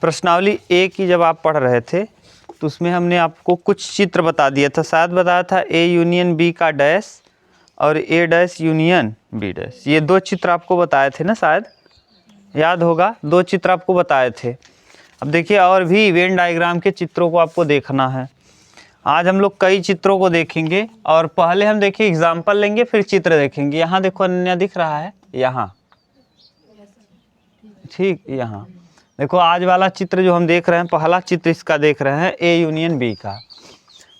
प्रश्नावली ए की जब आप पढ़ रहे थे तो उसमें हमने आपको कुछ चित्र बता दिया था, शायद बताया था ए यूनियन बी का डैश और ए डैश यूनियन बी डैश, ये दो चित्र आपको बताए थे ना, शायद याद होगा, दो चित्र आपको बताए थे। अब देखिए और भी वेन डायग्राम के चित्रों को आपको देखना है। आज हम लोग कई चित्रों को देखेंगे और पहले हम देखिए एग्जाम्पल लेंगे फिर चित्र देखेंगे। यहाँ देखो अनन्या दिख रहा है, यहाँ ठीक, यहाँ देखो आज वाला चित्र जो हम देख रहे हैं, पहला चित्र इसका देख रहे हैं ए यूनियन बी का।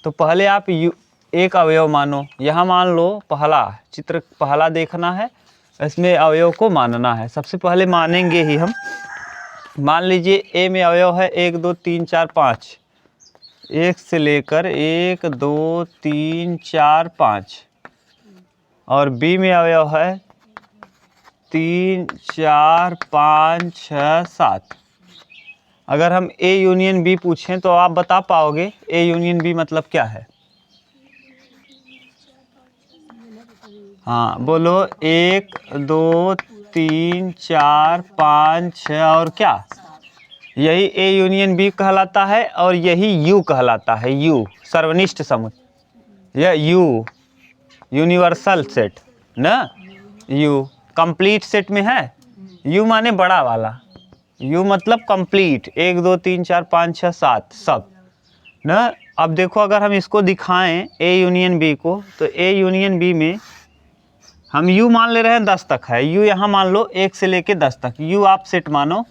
तो पहले आप एक अवयव मानो, यहाँ मान लो पहला चित्र, पहला देखना है, इसमें अवयव को मानना है। सबसे पहले मानेंगे ही हम, मान लीजिए ए में अवयव है 1 2 3 4 5, 1 से लेकर 1 2 3 4 5, और बी में अवयव है 3 4 5 6 7। अगर हम ए यूनियन बी पूछें तो आप बता पाओगे ए यूनियन बी मतलब क्या है? हाँ बोलो, 1 2 3 4 5 6 और क्या, यही ए यूनियन बी कहलाता है और यही यू कहलाता है। यू सर्वनिष्ठ समूह, यह यू यूनिवर्सल सेट ना, यू कंप्लीट सेट में है। यू माने बड़ा वाला, यू मतलब कंप्लीट, 1 2 3 4 5 6 7 सब ना। अब देखो अगर हम इसको दिखाएं ए यूनियन बी को, तो ए यूनियन बी में हम यू मान ले रहे हैं 10 तक है। यू यहाँ मान लो 1 से लेकर 10 तक, यू आप सेट मानो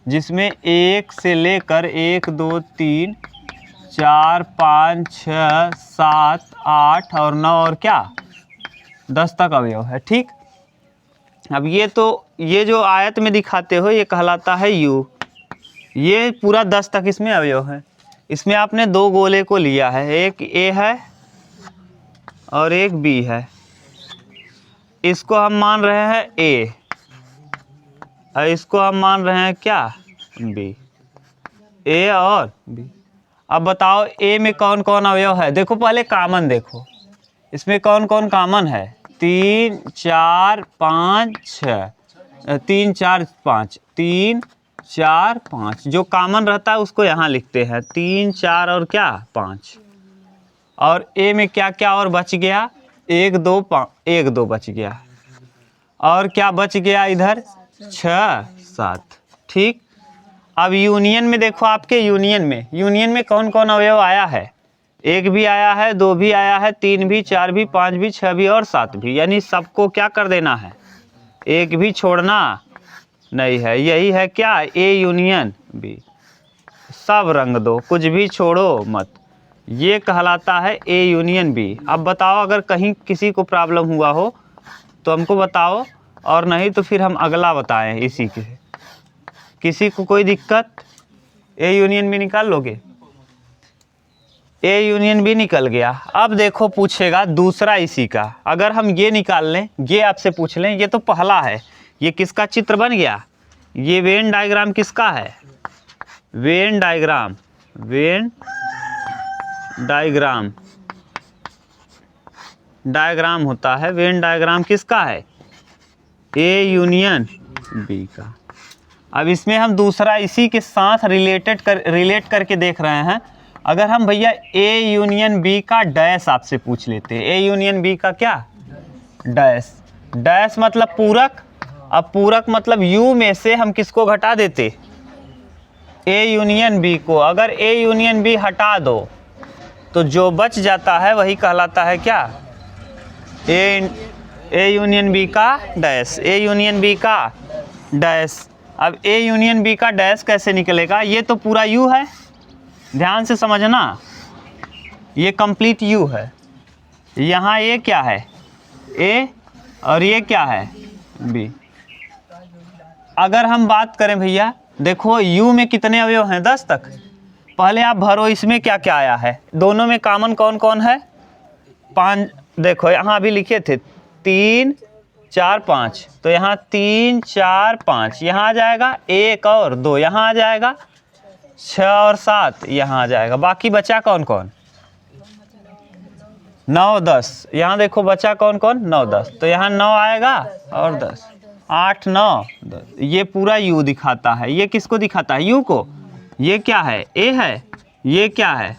जिसमें 1 से लेकर 1 2 3 4 5 6 7 8 और 9 और क्या 10 तक अवयव है। ठीक, अब ये तो ये जो आयत में दिखाते हो ये कहलाता है यू, ये पूरा 10 तक इसमें अवयव है। इसमें आपने दो गोले को लिया है, एक ए है और एक बी है। इसको हम मान रहे हैं ए और इसको हम मान रहे हैं क्या, बी, ए और बी। अब बताओ ए में कौन कौन अवयव है? देखो पहले कॉमन देखो, इसमें कौन कौन कॉमन है? 3 4 5 6, 3 4 5, 3 4 5, जो कॉमन रहता है उसको यहाँ लिखते हैं 3 4 और क्या 5। और ए में क्या क्या और बच गया? 1 2 5, 1 2 बच गया और क्या बच गया इधर 6 7। ठीक, अब यूनियन में देखो, आपके यूनियन में कौन कौन अवयव आया है? 1 भी आया है, 2 भी आया है, 3 भी, 4 भी, 5 भी, 6 भी और 7 भी, यानी सबको क्या कर देना है, एक भी छोड़ना नहीं है। यही है क्या, ए यूनियन बी, सब रंग दो, कुछ भी छोड़ो मत, ये कहलाता है ए यूनियन बी। अब बताओ अगर कहीं किसी को प्रॉब्लम हुआ हो तो हमको बताओ, और नहीं तो फिर हम अगला बताएं इसी के। किसी को कोई दिक्कत? ए यूनियन बी निकाल लोगे? ए यूनियन बी निकल गया। अब देखो पूछेगा दूसरा इसी का, अगर हम ये निकाल लें, ये आपसे पूछ लें, ये तो पहला है, ये किसका चित्र बन गया? ये वेन डायग्राम किसका है? Venn diagram, Venn diagram, diagram होता है, वेन डायग्राम किसका है? ए यूनियन बी का। अब इसमें हम दूसरा इसी के साथ रिलेट करके देख रहे हैं। अगर हम भैया ए यूनियन बी का डैश आपसे पूछ लेते हैं, ए यूनियन बी का क्या डैश, डैश मतलब पूरक। अब पूरक मतलब यू में से हम किसको घटा देते? ए यूनियन बी को। अगर ए यूनियन बी हटा दो तो जो बच जाता है वही कहलाता है क्या, ए यूनियन बी का डैश, ए यूनियन बी का डैश। अब ए यूनियन बी का डैश कैसे निकलेगा? ये तो पूरा यू है, ध्यान से समझना, ये कंप्लीट यू है। यहाँ ये क्या है? ए, और ये क्या है? बी। अगर हम बात करें भैया, देखो यू में कितने अवयव हैं? 10 तक। पहले आप भरो इसमें क्या क्या आया है, दोनों में कॉमन कौन कौन है? 5। देखो यहाँ अभी लिखे थे 3 4 5, तो यहाँ 3 4 5 यहाँ आ जाएगा, 1 और 2 यहाँ आ जाएगा, 6 और 7 यहाँ आ जाएगा। बाकी बचा कौन कौन? 9 10। यहाँ देखो बचा कौन कौन? 9 10, तो यहाँ 9 आएगा और 10, 8 9 10। ये पूरा यू दिखाता है। ये किसको दिखाता है? यू को। ये क्या है, ए है, ये क्या है,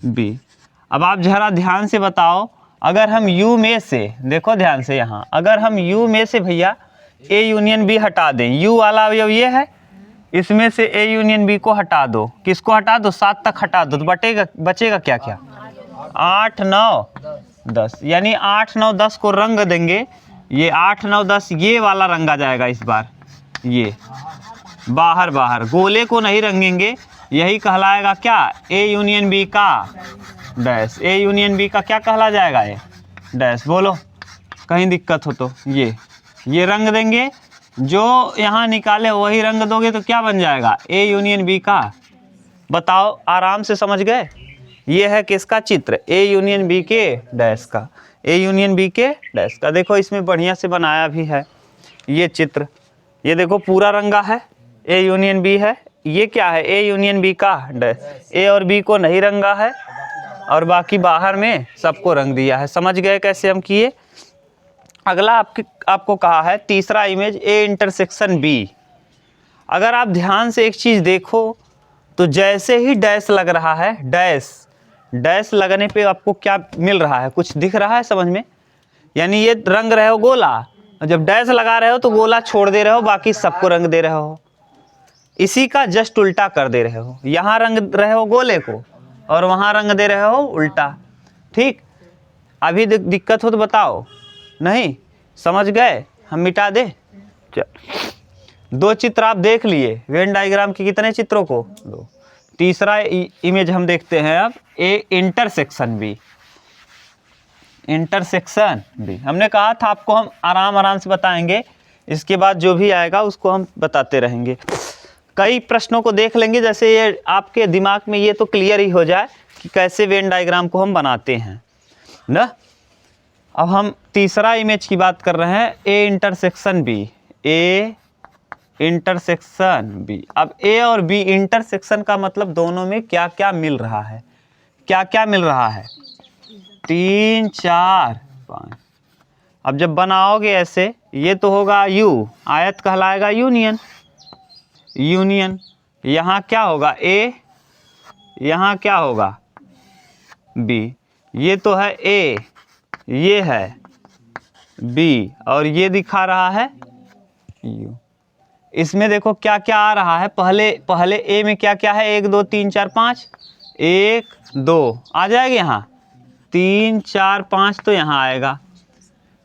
बी। अब आप जरा ध्यान से बताओ, अगर हम U में से, देखो ध्यान से यहाँ, अगर हम U में से भैया A यूनियन B हटा दें, U वाला अवयव ये है, इसमें से A यूनियन B को हटा दो, किसको हटा दो, 7 तक हटा दो, तो बचेगा क्या क्या, 8 9 10, यानी 8 9 10 को रंग देंगे, ये 8 9 10 ये वाला रंगा जाएगा इस बार, ये बाहर बाहर, गोले को नहीं रंगेंगे, यही कहलाएगा क्या, A यूनियन B का डैश, A यूनियन B का क्या कहला जाएगा, ये डैश। बोलो कहीं दिक्कत हो तो ये रंग देंगे, जो यहाँ निकाले वही रंग दोगे तो क्या बन जाएगा, A यूनियन B का। बताओ आराम से समझ गए, ये है किसका चित्र, A यूनियन B के डैश का, A यूनियन B के डैश का। देखो इसमें बढ़िया से बनाया भी है ये चित्र, ये देखो पूरा रंगा है, A यूनियन B है, ये क्या है, A यूनियन B का डैश, A और B को नहीं रंगा है और बाकी बाहर में सबको रंग दिया है। समझ गए कैसे हम किए। अगला आपको कहा है तीसरा इमेज A इंटरसेक्शन B। अगर आप ध्यान से एक चीज़ देखो तो जैसे ही डैश लग रहा है, डैश लगने पे आपको क्या मिल रहा है, कुछ दिख रहा है समझ में, यानी ये रंग रहे हो गोला, जब डैश लगा रहे हो तो गोला छोड़ दे रहे हो, बाकी सबको रंग दे रहे हो। इसी का जस्ट उल्टा कर दे रहे हो, यहाँ रंग रहे हो गोले को और वहाँ रंग दे रहे हो उल्टा। ठीक, अभी दिक्कत हो तो बताओ, नहीं समझ गए, हम मिटा दे। चल 2 चित्र आप देख लिए, वेन डायग्राम के कितने चित्रों को, 2। तीसरा इमेज हम देखते हैं अब A intersection B। Intersection B हमने कहा था आपको हम आराम से बताएंगे, इसके बाद जो भी आएगा उसको हम बताते रहेंगे। कई प्रश्नों को देख लेंगे, जैसे ये आपके दिमाग में ये तो क्लियर ही हो जाए कि कैसे वेन डायग्राम को हम बनाते हैं ना। अब हम तीसरा इमेज की बात कर रहे हैं, A intersection B, A intersection B। अब A और B इंटरसेक्शन का मतलब दोनों में क्या क्या मिल रहा है, क्या क्या मिल रहा है, 3 4 5। अब जब बनाओगे ऐसे, ये तो होगा U, आयत कहलाएगा यूनियन, यहाँ क्या होगा A, यहाँ क्या होगा B, ये तो है A, ये है B और ये दिखा रहा है U। इसमें देखो क्या क्या आ रहा है, पहले A में क्या क्या है, 1 2 3 4 5, 1 2 आ जाएगा, यहाँ 3 4 5 तो यहाँ आएगा,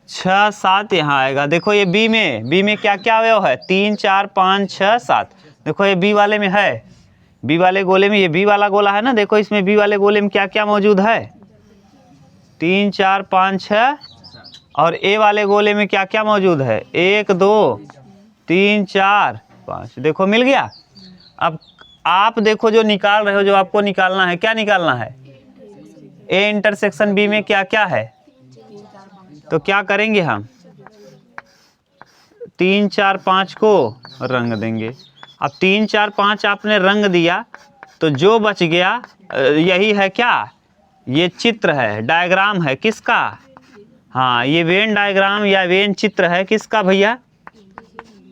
6 7 यहाँ आएगा। देखो ये B में क्या क्या अवयव है, 3 4 5 6 7। देखो ये B वाले में है, B वाले गोले में, ये B वाला गोला है ना, देखो इसमें B वाले गोले में क्या क्या मौजूद है, 3 4 5 6, और A वाले गोले में क्या क्या मौजूद है, 1 2 3 4 5। देखो मिल गया। अब आप देखो जो निकाल रहे हो, जो आपको निकालना है, क्या निकालना है, A इंटरसेक्शन B में क्या क्या है, तो क्या करेंगे हम, 3 4 5 को रंग देंगे। अब 3 4 5 आपने रंग दिया तो जो बच गया यही है, क्या ये चित्र है, डायग्राम है किसका, हाँ ये वेन डायग्राम या वेन चित्र है किसका भैया,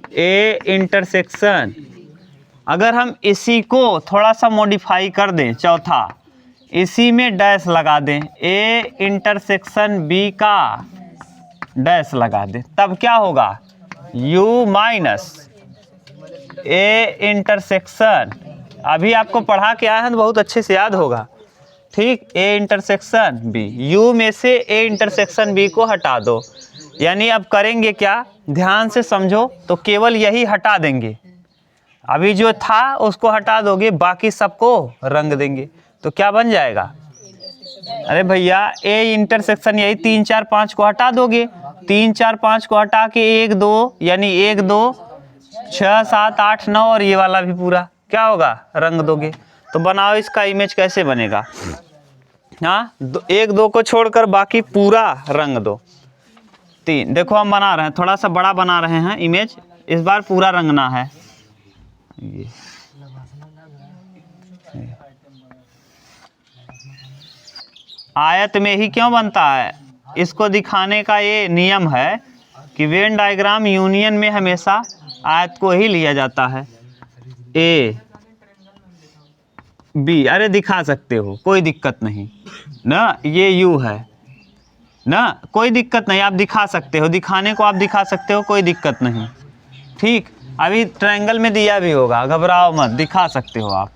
A इंटरसेक्शन। अगर हम इसी को थोड़ा सा मॉडिफाई कर दें, चौथा इसी में डैश लगा दें, A इंटरसेक्शन B का डैश लगा दें, तब क्या होगा, U माइनस A इंटरसेक्शन। अभी आपको पढ़ा के आया है तो बहुत अच्छे से याद होगा। ठीक, A इंटरसेक्शन B, U में से A इंटरसेक्शन B को हटा दो, यानी अब करेंगे क्या, ध्यान से समझो, तो केवल यही हटा देंगे, अभी जो था उसको हटा दोगे, बाकी सबको रंग देंगे, तो क्या बन जाएगा, अरे भैया A इंटरसेक्शन यही 3 4 5 को हटा दोगे, 3 4 5 को हटा के 1 2, यानी 1 2 6 7 8 9, और ये वाला भी पूरा क्या होगा, रंग दोगे। तो बनाओ इसका इमेज कैसे बनेगा, हाँ 1 2 को छोड़कर बाकी पूरा रंग दो। 3 देखो हम बना रहे हैं, थोड़ा सा बड़ा बना रहे हैं इमेज, इस बार पूरा रंगना है। ये आयत में ही क्यों बनता है, इसको दिखाने का ये नियम है कि वेन डायग्राम यूनियन में हमेशा आयत को ही लिया जाता है। A बी, अरे दिखा सकते हो, कोई दिक्कत नहीं ना, ये यू है ना, कोई दिक्कत नहीं, आप दिखा सकते हो, दिखाने को आप दिखा सकते हो, कोई दिक्कत नहीं। ठीक, अभी ट्रायंगल में दिया भी होगा, घबराओ मत, दिखा सकते हो आप।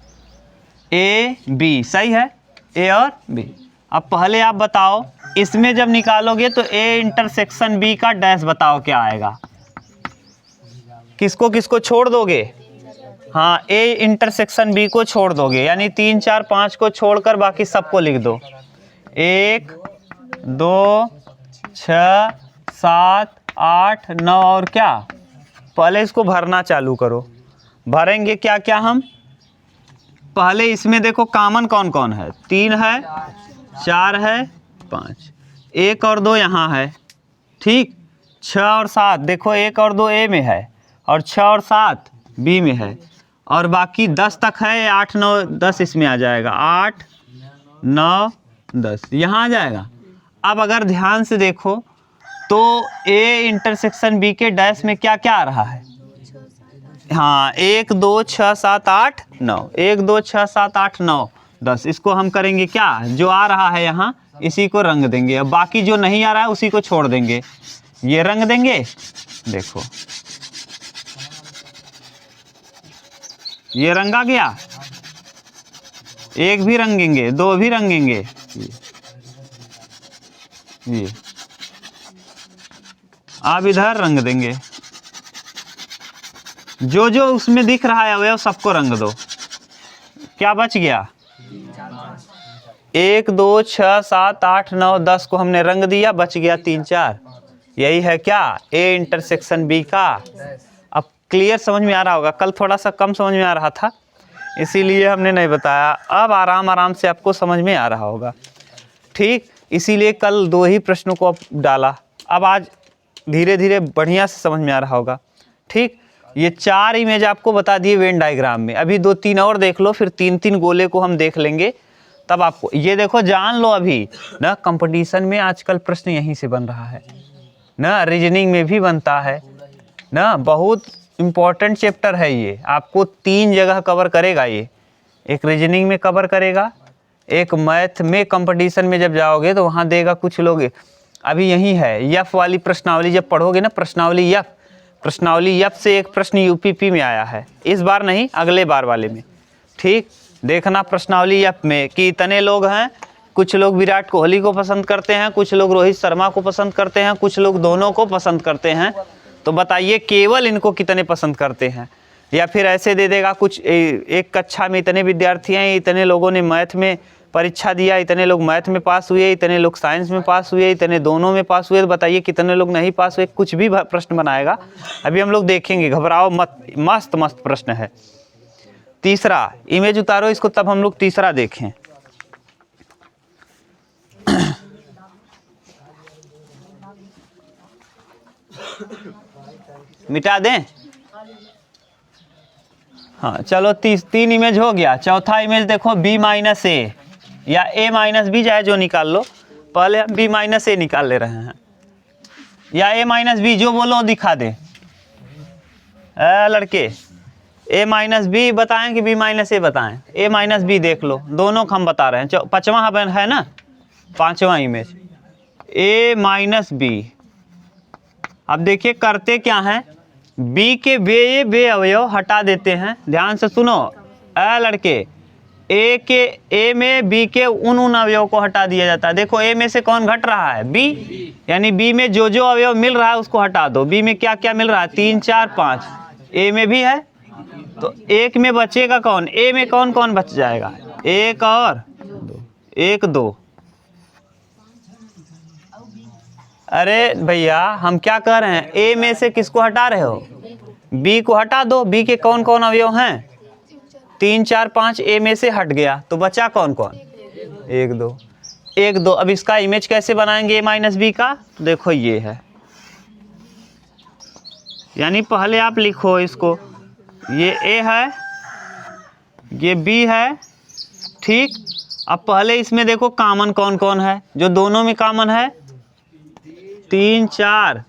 ए बी सही है, ए और बी। अब पहले आप बताओ, इसमें जब निकालोगे तो ए इंटरसेक्शन बी का डैश बताओ क्या आएगा। किसको किसको छोड़ दोगे? हाँ, ए इंटरसेक्शन बी को छोड़ दोगे, यानी 3 4 5 को छोड़कर बाकी सबको लिख दो। 1 2 6 7 8 9 और क्या, पहले इसको भरना चालू करो। भरेंगे क्या क्या हम, पहले इसमें देखो कॉमन कौन कौन है, 3 है, 4 है, 5, 1 और 2 यहाँ है। ठीक, 6 और 7 देखो, 1 और 2 ए में है और 6 और 7 बी में है, और बाकी 10 तक है, 8 9 10 इसमें आ जाएगा, 8 9 10 यहाँ आ जाएगा। अब अगर ध्यान से देखो तो ए इंटरसेक्शन बी के डैश में क्या क्या आ रहा है, हाँ 1 2 6 7 8 9, 1 2 6 7 8 9 10, इसको हम करेंगे क्या, जो आ रहा है यहाँ इसी को रंग देंगे, अब बाकी जो नहीं आ रहा है उसी को छोड़ देंगे, ये रंग देंगे। देखो ये रंगा गया, 1 भी रंगेंगे, 2 भी रंगेंगे, ये आप इधर रंग देंगे, जो जो उसमें दिख रहा है अवयव सबको रंग दो। क्या बच गया, 1 2 6 7 8 9 10 को हमने रंग दिया, बच गया 3 4, यही है क्या, ए इंटरसेक्शन बी का। अब क्लियर समझ में आ रहा होगा, कल थोड़ा सा कम समझ में आ रहा था इसीलिए हमने नहीं बताया, अब आराम आराम से आपको समझ में आ रहा होगा। ठीक, इसीलिए कल 2 ही प्रश्नों को डाला, अब आज धीरे धीरे बढ़िया से समझ में आ रहा होगा। ठीक, ये 4 इमेज आपको बता दिए वेन डायग्राम में, अभी 2 3 और देख लो, फिर 3 3 गोले को हम देख लेंगे, तब आपको ये देखो जान लो अभी ना, कंपटीशन में आजकल प्रश्न यहीं से बन रहा है ना, रीजनिंग में भी बनता है ना, बहुत इम्पॉर्टेंट चैप्टर है ये, आपको 3 जगह कवर करेगा ये, एक रीजनिंग में कवर करेगा, एक मैथ में कंपटीशन में जब जाओगे तो वहाँ देगा कुछ लोग, अभी यही है यफ वाली प्रश्नावली, जब पढ़ोगे ना प्रश्नावली यफ, प्रश्नावली यफ से एक प्रश्न यूपीपी में आया है, इस बार नहीं अगले बार वाले में। ठीक, देखना प्रश्नावली यफ में कि इतने लोग हैं, कुछ लोग विराट कोहली को पसंद करते हैं, कुछ लोग रोहित शर्मा को पसंद करते हैं, कुछ लोग दोनों को पसंद करते हैं, तो बताइए केवल इनको कितने पसंद करते हैं। या फिर ऐसे दे देगा कुछ, एक कक्षा में इतने विद्यार्थी हैं, इतने लोगों ने मैथ में परीक्षा दिया, इतने लोग मैथ में पास हुए, इतने लोग साइंस में पास हुए, इतने दोनों में पास हुए, तो बताइए कितने लोग नहीं पास हुए, कुछ भी प्रश्न बनाएगा, अभी हम लोग देखेंगे, घबराओ मत, मस्त मस्त प्रश्न है। तीसरा इमेज उतारो इसको, तब हम लोग तीसरा देखें। मिटा दें, हाँ चलो 3 इमेज हो गया। चौथा इमेज देखो b माइनस ए या a माइनस बी, चाहे जो निकाल लो, पहले हम b माइनस ए निकाल ले रहे हैं, या a माइनस बी, जो बोलो दिखा दे। लड़के a माइनस बी बताएं कि b माइनस ए बताएं, a माइनस बी देख लो, दोनों हम बता रहे हैं। पांचवा है ना, 5वां इमेज a माइनस बी। अब देखिए करते क्या हैं, b के बे अवयव हटा देते हैं, ध्यान से सुनो लड़के, a में b के उन अवयव को हटा दिया जाता है। देखो a में से कौन घट रहा है, b, यानी b में जो जो अवयव मिल रहा है उसको हटा दो। b में क्या क्या मिल रहा है, 3 4 5, a में भी है, तो 1 में बचेगा कौन, a में कौन कौन बच जाएगा, 1 और 2, 1 2। अरे भैया हम क्या कह रहे हैं, a में से किसको हटा रहे हो, b को हटा दो, b के कौन कौन अवयव हैं, 3 4 5, a में से हट गया, तो बचा कौन कौन, 1 2 1 2। अब इसका इमेज कैसे बनाएंगे a माइनस बी का, देखो ये है, यानी पहले आप लिखो इसको, ये a है, ये b है। ठीक, अब पहले इसमें देखो कॉमन कौन कौन है, जो दोनों में कॉमन है, 3 4,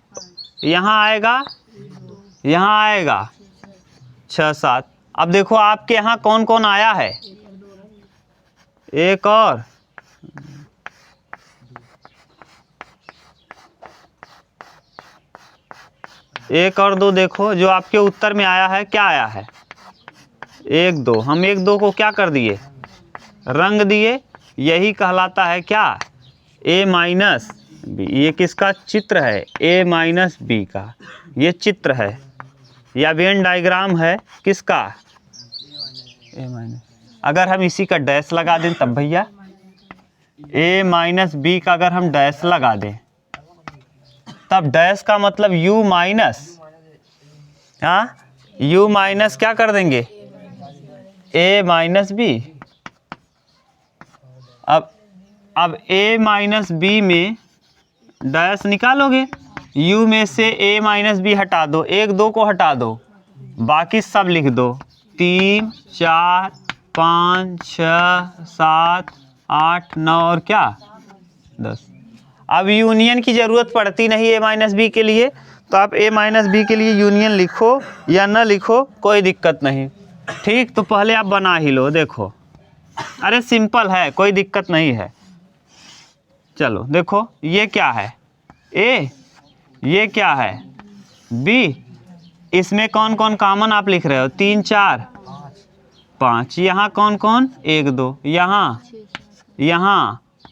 यहाँ आएगा, यहाँ आएगा 6 7। अब देखो आपके यहाँ कौन कौन आया है, एक और, एक और दो देखो जो आपके उत्तर में आया है, क्या आया है? एक दो। हम एक दो को क्या कर दिए? रंग दिए। यही कहलाता है क्या? ए माइनस बी। ये किसका चित्र है? ए माइनस बी का। ये चित्र है या वेन डायग्राम है किसका? ए माइनस। अगर हम इसी का डैश लगा दें तब भैया, ए माइनस बी का अगर हम डैश लगा दें तब डैश का मतलब यू माइनस, हाँ, यू माइनस क्या कर देंगे? ए माइनस बी। अब ए माइनस बी में डैश निकालोगे, यू में से ए माइनस बी हटा दो, एक दो को हटा दो, बाकी सब लिख दो। 3 4 5 6 7 8 9 और क्या 10। अब यूनियन की ज़रूरत पड़ती नहीं ए माइनस बी के लिए, तो आप ए माइनस बी के लिए यूनियन लिखो या न लिखो कोई दिक्कत नहीं। ठीक, तो पहले आप बना ही लो। देखो, अरे सिंपल है, कोई दिक्कत नहीं है। चलो देखो, ये क्या है? ए, ये क्या है? बी। इसमें कौन कौन कॉमन आप लिख रहे हो? 3 4 5। यहाँ कौन कौन? 1 2। यहाँ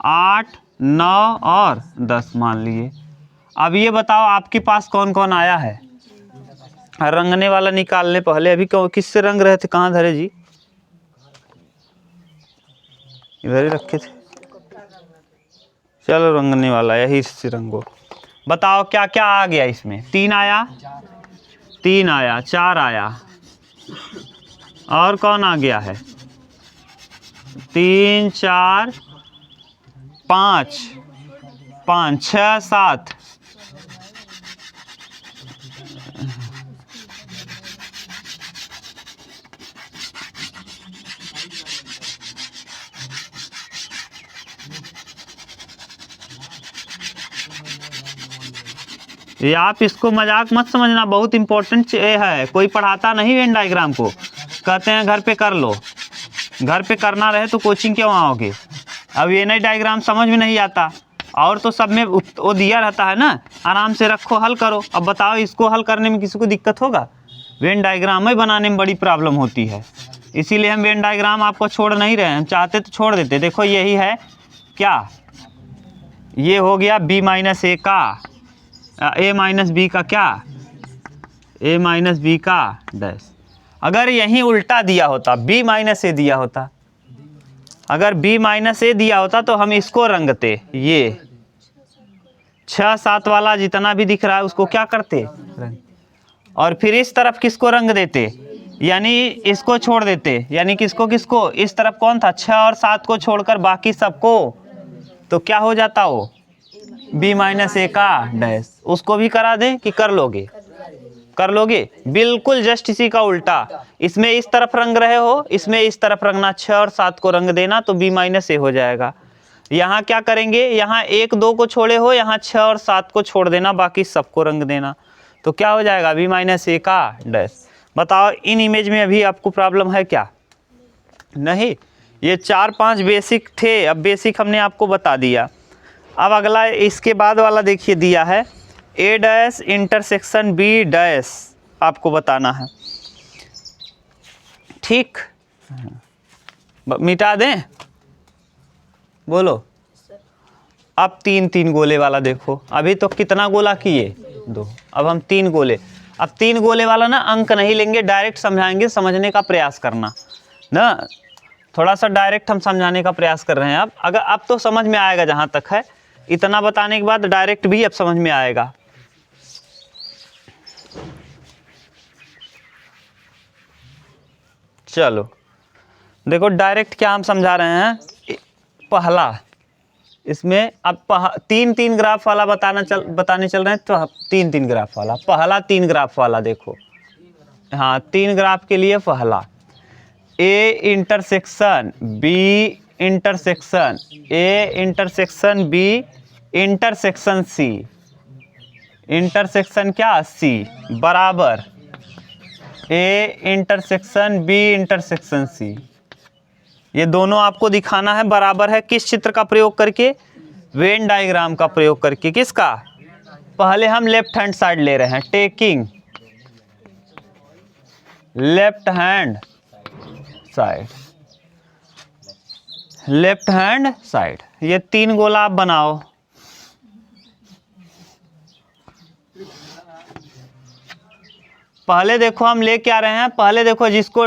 8 9 और 10 मान लिए। अब ये बताओ आपके पास कौन कौन आया है? रंगने वाला निकालने पहले, अभी किससे रंग रहे थे? कहाँ धरे जी? इधर ही रखे थे। चलो रंगने वाला यही से रंगो। बताओ क्या क्या आ गया इसमें? 3 आया, 3 आया, 4 आया, और कौन आ गया है? 3 4 5 5 6 7। ये आप इसको मजाक मत समझना, बहुत इंपॉर्टेंट है। कोई पढ़ाता नहीं वेन डायग्राम को, कहते हैं घर पे कर लो। घर पे करना रहे तो कोचिंग क्यों आओगे? अब ये नई डायग्राम समझ में नहीं आता, और तो सब में वो दिया रहता है ना, आराम से रखो, हल करो। अब बताओ, इसको हल करने में किसी को दिक्कत होगा? वेन डायग्राम ही बनाने में बड़ी प्रॉब्लम होती है, इसीलिए हम वेन डायग्राम आपको छोड़ नहीं रहे हैं। हम चाहते तो छोड़ देते। देखो यही है क्या? ये हो गया बी माइनस ए का, ए माइनस बी का क्या? ए माइनस बी का डैश। अगर यहीं उल्टा दिया होता, बी माइनस ए दिया होता, अगर बी माइनस ए दिया होता तो हम इसको रंगते। ये 6 7 वाला जितना भी दिख रहा है उसको क्या करते? और फिर इस तरफ किसको रंग देते? यानी इसको छोड़ देते। यानी किसको किसको? इस तरफ कौन था? 6 और 7 को छोड़कर बाकी सबको। तो क्या हो जाता वो? बी माइनस ए का डैश। उसको भी करा दें कि कर लोगे? कर लोगे। बिल्कुल जस्ट इसी का उल्टा। इसमें इस तरफ रंग रहे हो, इसमें इस तरफ रंगना, 6 और 7 को रंग देना, तो बी माइनस ए हो जाएगा। यहाँ क्या करेंगे? यहाँ 1 2 को छोड़े हो, यहाँ 6 और 7 को छोड़ देना, बाकी सबको रंग देना, तो क्या हो जाएगा? बी माइनस ए का डैश। बताओ, इन इमेज में अभी आपको प्रॉब्लम है क्या? नहीं। ये 4 5 बेसिक थे, अब बेसिक हमने आपको बता दिया। अब अगला इसके बाद वाला देखिए, दिया है ए डैश इंटरसेक्शन बी डैश, आपको बताना है। ठीक, मिटा दें? बोलो। अब 3 3 गोले वाला देखो। अभी तो कितना गोला किए? 2। अब हम 3 गोले। अब 3 गोले वाला ना अंक नहीं लेंगे, डायरेक्ट समझाएंगे, समझने का प्रयास करना ना। थोड़ा सा डायरेक्ट हम समझाने का प्रयास कर रहे हैं। अब तो समझ में आएगा, जहाँ तक है इतना बताने के बाद डायरेक्ट भी अब समझ में आएगा। चलो देखो, डायरेक्ट क्या हम समझा रहे हैं। पहला इसमें अब 3 3 ग्राफ वाला बताने चल रहे हैं, तो 3 3 ग्राफ वाला। पहला 3 ग्राफ वाला देखो। हाँ, 3 ग्राफ के लिए पहला A intersection B intersection, A intersection B intersection C, intersection क्या? सी, बराबर A intersection B intersection C. ये दोनों आपको दिखाना है बराबर है, किस चित्र का प्रयोग करके, वेन डायग्राम का प्रयोग करके। किसका? पहले हम लेफ्ट हैंड साइड ले रहे हैं, taking left hand side, left hand side. ये 3 गोला आप बनाओ। पहले देखो हम ले क्या रहे हैं, पहले देखो जिसको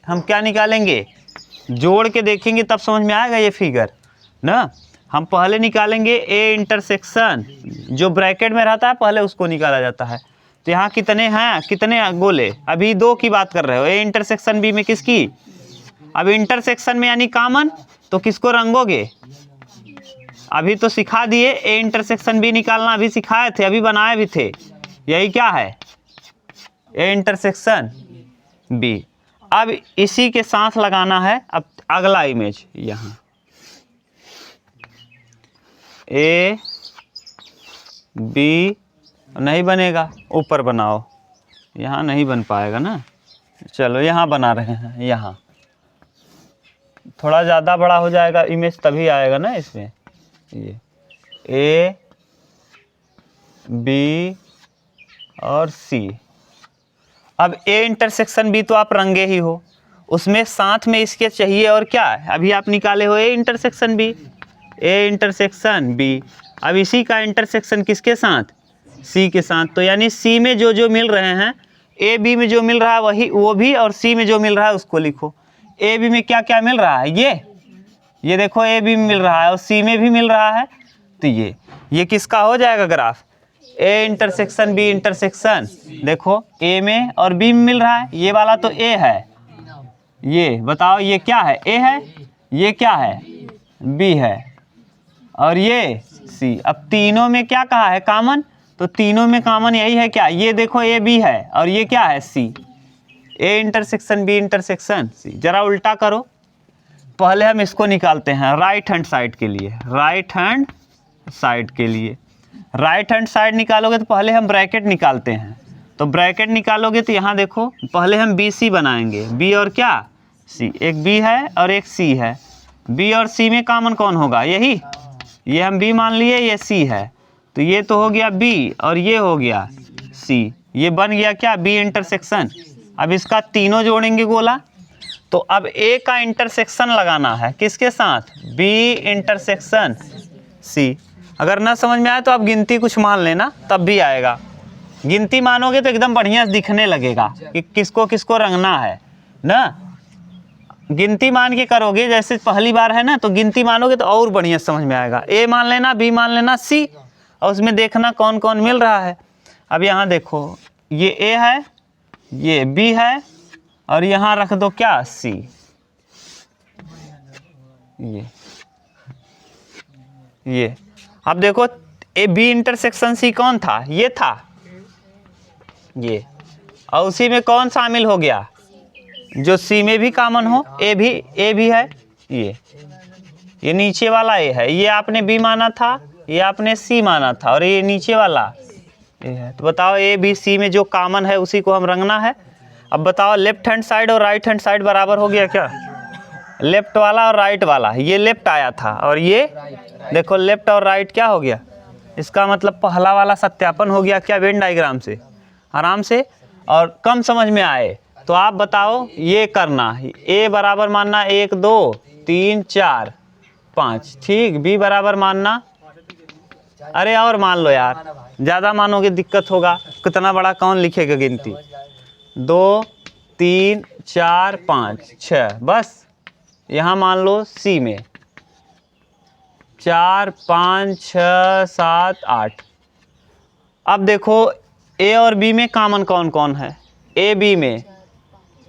हम क्या निकालेंगे, जोड़ के देखेंगे तब समझ में आएगा ये फिगर ना। हम पहले निकालेंगे ए इंटरसेक्शन, जो ब्रैकेट में रहता है पहले उसको निकाला जाता है। तो यहाँ कितने हैं, कितने गोले, अभी 2 की बात कर रहे हो, ए इंटरसेक्शन बी में किसकी, अब इंटरसेक्शन में यानी कॉमन, तो किसको रंगोगे, अभी तो सिखा दिए, ए इंटरसेक्शन बी निकालना अभी सिखाए थे, अभी बनाए भी थे। यही क्या है, ए इंटरसेक्शन बी। अब इसी के साथ लगाना है अब अगला इमेज, यहाँ ए बी नहीं बनेगा, ऊपर बनाओ, यहाँ नहीं बन पाएगा ना। चलो यहाँ बना रहे हैं, यहाँ थोड़ा ज़्यादा बड़ा हो जाएगा इमेज तभी आएगा ना इसमें। ये ए बी और सी। अब ए इंटरसेक्शन बी तो आप रंगे ही हो, उसमें साथ में इसके चाहिए और क्या है, अभी आप निकाले हो A intersection B, A intersection B. अब इसी का इंटरसेक्शन किसके साथ, सी के साथ। तो यानी सी में जो जो मिल रहे हैं, ए बी में जो मिल रहा है वही वो भी, और सी में जो मिल रहा है उसको लिखो। ए बी में क्या क्या मिल रहा है, ये देखो ए बी में मिल रहा है और सी में भी मिल रहा है, तो ये किसका हो जाएगा graph, A intersection B intersection. देखो ए में और बी में मिल रहा है, ये वाला तो ए है, ये बताओ ये क्या है, ए है, ये क्या है, बी है, और ये सी। अब तीनों में क्या कहा है, कॉमन, तो तीनों में कॉमन यही है क्या, ये देखो ए बी है और ये क्या है, C. A intersection B intersection C. जरा उल्टा करो, पहले हम इसको निकालते हैं राइट हैंड साइड के लिए, राइट हैंड साइड के लिए। राइट हैंड साइड निकालोगे तो पहले हम ब्रैकेट निकालते हैं, तो ब्रैकेट निकालोगे तो यहाँ देखो पहले हम बी सी बनाएंगे, बी और क्या, सी। एक बी है और एक सी है, बी और सी में कॉमन कौन होगा, यही, ये हम बी मान लिए, ये सी है, तो ये तो हो गया बी और ये हो गया सी, ये बन गया क्या, बी इंटरसेक्शन। अब इसका तीनों जोड़ेंगे गोला, तो अब ए का इंटरसेक्शन लगाना है किसके साथ, बी इंटरसेक्शन सी। अगर ना समझ में आए तो आप गिनती कुछ मान लेना तब भी आएगा, गिनती मानोगे तो एकदम बढ़िया दिखने लगेगा कि किसको किसको रंगना है ना। गिनती मान के करोगे, जैसे पहली बार है ना, तो गिनती मानोगे तो और बढ़िया समझ में आएगा। ए मान लेना, बी मान लेना, सी, और उसमें देखना कौन कौन मिल रहा है। अब यहाँ देखो ये ए है, ये बी है, और यहाँ रख दो क्या, सी। ये अब देखो ए बी इंटरसेक्शन सी कौन था, ये था, ये, और उसी में कौन शामिल हो गया, जो सी में भी कॉमन हो, ए भी है, ये नीचे वाला ए है, ये आपने बी माना था, ये आपने सी माना था, और ये नीचे वाला ए है। तो बताओ ए बी सी में जो कॉमन है उसी को हम रंगना है। अब बताओ लेफ्ट हैंड साइड और राइट हैंड साइड बराबर हो गया क्या, लेफ्ट वाला और राइट वाला, ये लेफ्ट आया था और ये देखो लेफ्ट और राइट क्या हो गया, इसका मतलब पहला वाला सत्यापन हो गया क्या, वेन डायग्राम से आराम से। और कम समझ में आए तो आप बताओ ये करना, ए बराबर मानना 1 2 3 4 5, ठीक, बी बराबर मानना, अरे और मान लो यार, ज़्यादा मानोगे दिक्कत होगा, कितना बड़ा कौन लिखेगा गिनती, 2 3 4 5 6, बस यहाँ मान लो सी में 4 5 6 7 8। अब देखो ए और बी में कॉमन कौन कौन है, ए बी में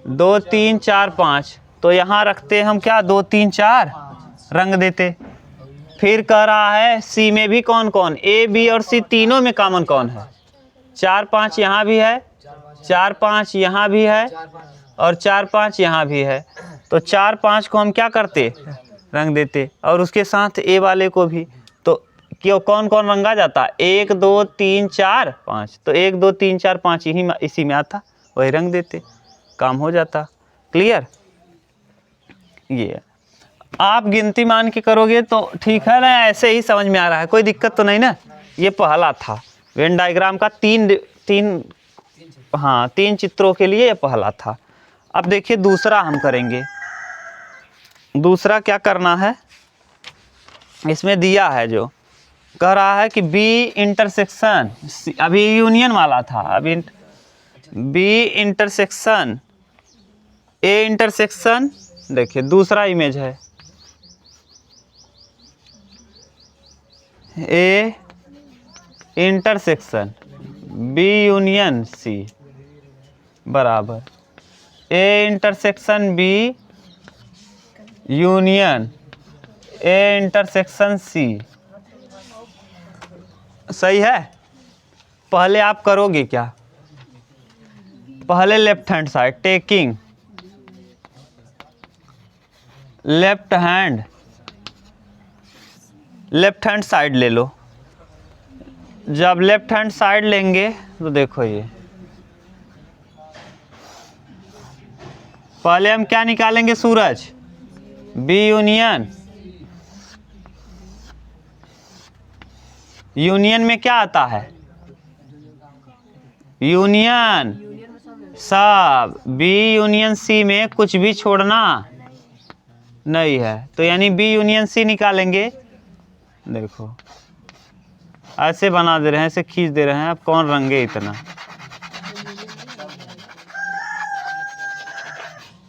2 3 4 5, तो यहाँ रखते हम क्या, 2 3 4 रंग देते। फिर कह रहा है सी में भी कौन कौन, ए बी और सी तीनों में कॉमन कौन है, 4 5 यहाँ भी है, 4 5 यहाँ भी है, और 4 5 यहाँ भी है, तो 4 5 को हम क्या करते, रंग देते, और उसके साथ ए वाले को भी। तो क्यों कौन कौन रंगा जाता, 1 2 3 4 5, तो 1 2 3 4 5 यही इसी में आता, वही रंग देते, काम हो जाता। क्लियर, ये आप गिनती मान के करोगे तो ठीक है ना, ऐसे ही समझ में आ रहा है, कोई दिक्कत तो नहीं ना। ये पहला था वेन डायग्राम का तीन चित्रों के लिए ये पहला था। अब देखिए दूसरा हम करेंगे। दूसरा क्या करना है, इसमें दिया है जो कह रहा है कि बी इंटरसेक्शन, अभी यूनियन वाला था, अभी बी इंटरसेक्शन ए इंटरसेक्शन, देखिए दूसरा इमेज है A intersection B union C बराबर A intersection B union A intersection C. सही है। पहले आप करोगे क्या, पहले left hand side taking left hand side ले लो। जब लेफ्ट हैंड साइड लेंगे तो देखो ये पहले हम क्या निकालेंगे, सूरज बी यूनियन में क्या आता है, यूनियन सब, बी यूनियन सी में कुछ भी छोड़ना नहीं है, तो यानी बी यूनियन सी निकालेंगे। देखो ऐसे बना दे रहे हैं, ऐसे खींच दे रहे हैं, अब कौन रंगे इतना।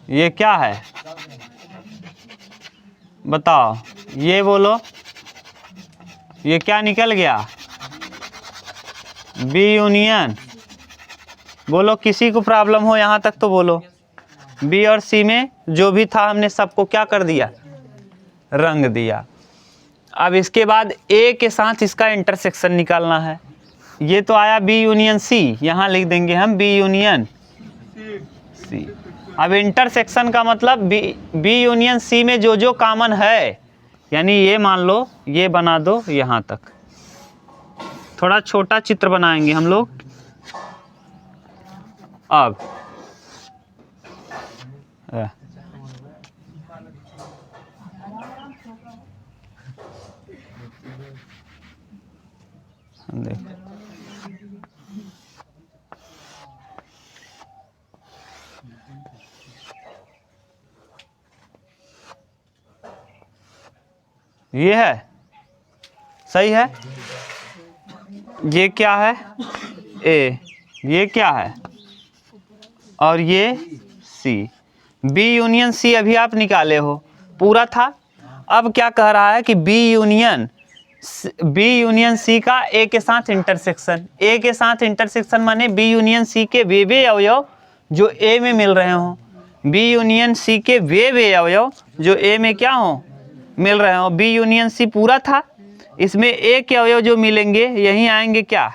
ये क्या है बताओ, ये बोलो, ये क्या निकल गया, बी यूनियन। बोलो किसी को प्रॉब्लम हो यहाँ तक तो बोलो। बी और सी में जो भी था हमने सबको क्या कर दिया, रंग दिया। अब इसके बाद ए के साथ इसका इंटरसेक्शन निकालना है। ये तो आया बी यूनियन सी, यहाँ लिख देंगे हम बी यूनियन सी। अब इंटरसेक्शन का मतलब बी यूनियन सी में जो जो कॉमन है, यानी ये मान लो ये बना दो यहाँ तक। थोड़ा छोटा चित्र बनाएंगे हम लोग। अब देखो ये है, सही है। ये क्या है ए, ये क्या है और ये सी। बी यूनियन सी अभी आप निकाले हो, पूरा था। अब क्या कह रहा है कि बी यूनियन सी का ए के साथ इंटरसेक्शन। ए के साथ इंटरसेक्शन माने बी यूनियन सी के वे अवयव जो ए में मिल रहे हों, बी यूनियन सी के वे अवयव जो ए में क्या हो, मिल रहे हो। बी यूनियन सी पूरा था, इसमें ए के अवयव जो मिलेंगे यहीं आएंगे क्या,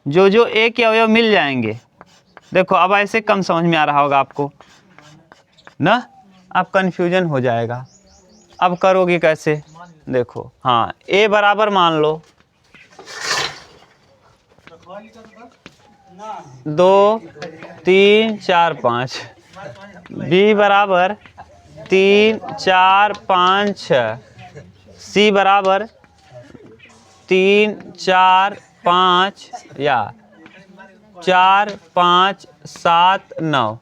जो जो ए के अवयव मिल जाएंगे। देखो अब ऐसे कम समझ में आ रहा होगा आपको ना, अब कन्फ्यूजन हो जाएगा। अब करोगे कैसे, देखो हाँ ए बराबर मान लो 2 3 4 5, बी बराबर 3 4 5 6, सी बराबर 3 4 5 या 4 5 7 9।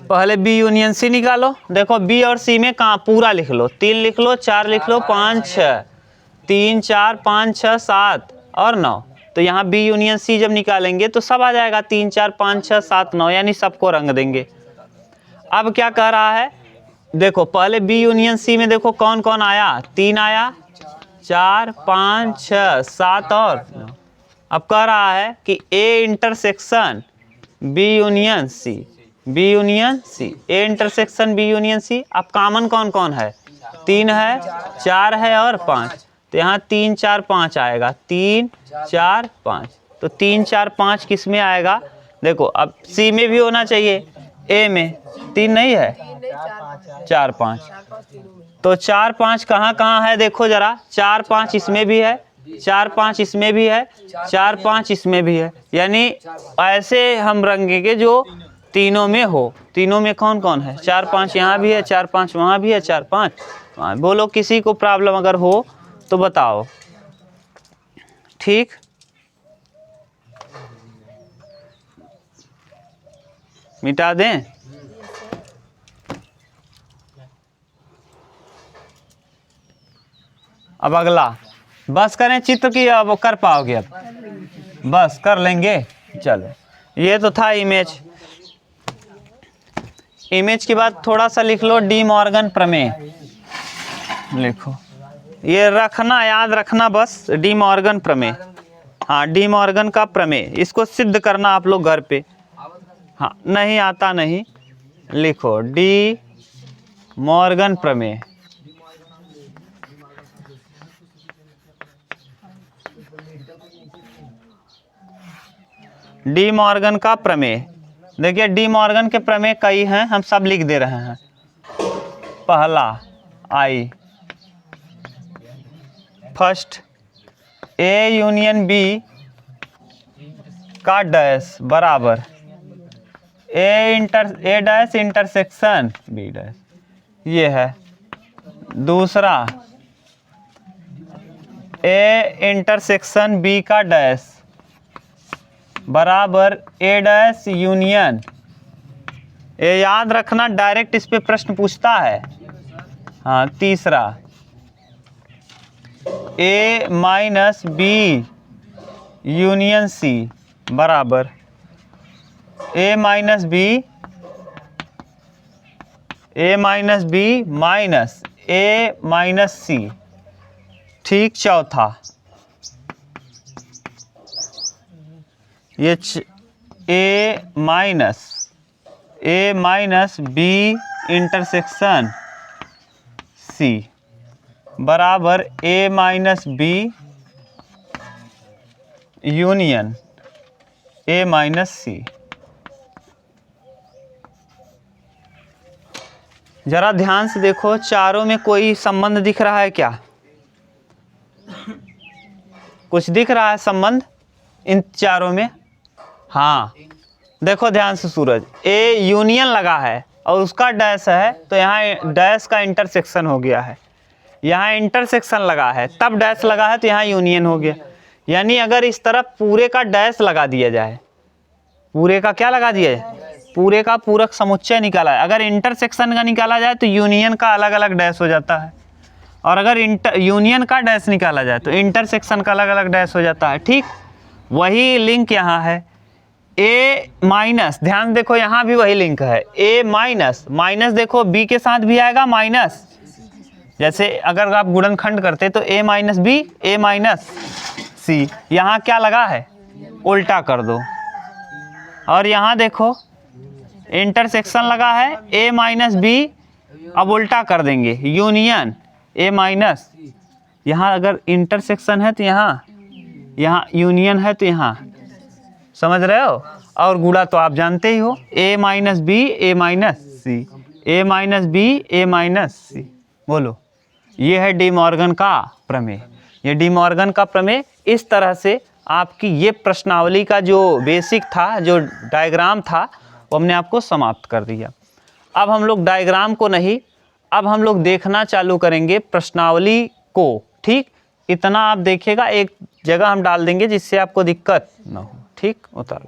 पहले बी यूनियन सी निकालो। देखो बी और सी में कहाँ पूरा लिख लो, 3 लिख लो, 4 लिख लो, 5 6, 3 4 5 6 7 और 9। तो यहाँ बी यूनियन सी जब निकालेंगे तो सब आ जाएगा, 3 4 5 6 7 9, यानी सबको रंग देंगे। अब क्या कह रहा है, देखो पहले बी यूनियन सी में देखो कौन कौन आया, 3 आया, 4 5 6 7 और 9। अब कह रहा है कि A intersection B union C, B union C, A intersection B union C. अब कॉमन कौन कौन है, 3 है, 4 है और 5। तो यहाँ 3 4 5 आएगा, 3 4 5। तो 3 4 5 किस में आएगा, देखो अब सी में भी होना चाहिए, ए में 3 नहीं है, 4 5। तो 4 5 कहाँ कहाँ है, देखो जरा, 4 5 इसमें भी है, 4 5 इसमें भी है, 4 5 इसमें भी है। यानी ऐसे हम रंगेंगे जो तीनों में हो, तीनों में कौन कौन है, 4 5 यहाँ भी है, 4 5 वहाँ भी है, 4 5 वहाँ। बोलो किसी को प्रॉब्लम अगर हो तो बताओ। ठीक, मिटा दें। अब अगला बस करें चित्र की, अब कर पाओगे, अब बस कर लेंगे। चलो ये तो था इमेज। इमेज के बाद थोड़ा सा लिख लो डी मॉर्गन प्रमेय, लिखो, ये रखना, याद रखना बस, डी मॉर्गन प्रमेय। हाँ, डी मॉर्गन का प्रमेय, इसको सिद्ध करना आप लोग घर पे। हाँ, नहीं आता नहीं, लिखो डी मॉर्गन प्रमेय। डी मॉर्गन का प्रमेय, देखिए डी मॉर्गन के प्रमेय कई हैं, हम सब लिख दे रहे हैं। पहला आई, फर्स्ट ए यूनियन बी का डैश बराबर ए डैश इंटरसेक्शन बी डैश, ये है। दूसरा ए इंटरसेक्शन बी का डैश बराबर ए डैश यूनियन, ये याद रखना, डायरेक्ट इस पे प्रश्न पूछता है। हाँ, तीसरा A minus B union C बराबर A minus B minus A minus C. ठीक, चौथा ये A minus B intersection C बराबर A minus B union A minus C. जरा ध्यान से देखो, चारों में कोई संबंध दिख रहा है क्या? कुछ दिख रहा है संबंध इन चारों में? हाँ, देखो ध्यान से सूरज, ए यूनियन लगा है और उसका डैश है, तो यहाँ डैश का इंटरसेक्शन हो गया है। यहाँ इंटरसेक्शन लगा है तब डैश लगा है, तो यहाँ यूनियन हो गया। यानी अगर इस तरफ पूरे का डैश लगा दिया जाए, पूरे का क्या लगा दिया जाए, पूरे का पूरक समुच्चय निकाला है, अगर इंटरसेक्शन का निकाला जाए तो यूनियन का अलग अलग डैश हो जाता है, और अगर यूनियन का डैश निकाला जाए तो इंटरसेक्शन का अलग अलग डैश हो जाता है। ठीक, वही लिंक यहाँ है। ए माइनस, ध्यान देखो यहाँ भी वही लिंक है, ए माइनस, माइनस देखो बी के साथ भी आएगा माइनस, जैसे अगर आप गुणनखंड करते तो ए माइनस बी ए माइनस सी, यहाँ क्या लगा है, उल्टा कर दो। और यहाँ देखो इंटरसेक्शन लगा है ए माइनस बी, अब उल्टा कर देंगे, यूनियन ए माइनस, यहाँ अगर इंटरसेक्शन है तो यहाँ यूनियन है तो यहाँ, समझ रहे हो। और गुणा तो आप जानते ही हो, ए माइनस बी ए माइनस सी, ए माइनस बी ए माइनस सी। बोलो, ये है डी मॉर्गन का प्रमेय। ये डी मॉर्गन का प्रमेय इस तरह से आपकी ये प्रश्नावली का जो बेसिक था, जो डायग्राम था, वो हमने आपको समाप्त कर दिया। अब हम लोग डायग्राम को नहीं, अब हम लोग देखना चालू करेंगे प्रश्नावली को। ठीक, इतना आप देखिएगा, एक जगह हम डाल देंगे जिससे आपको दिक्कत ना हो। ठीक, उतार।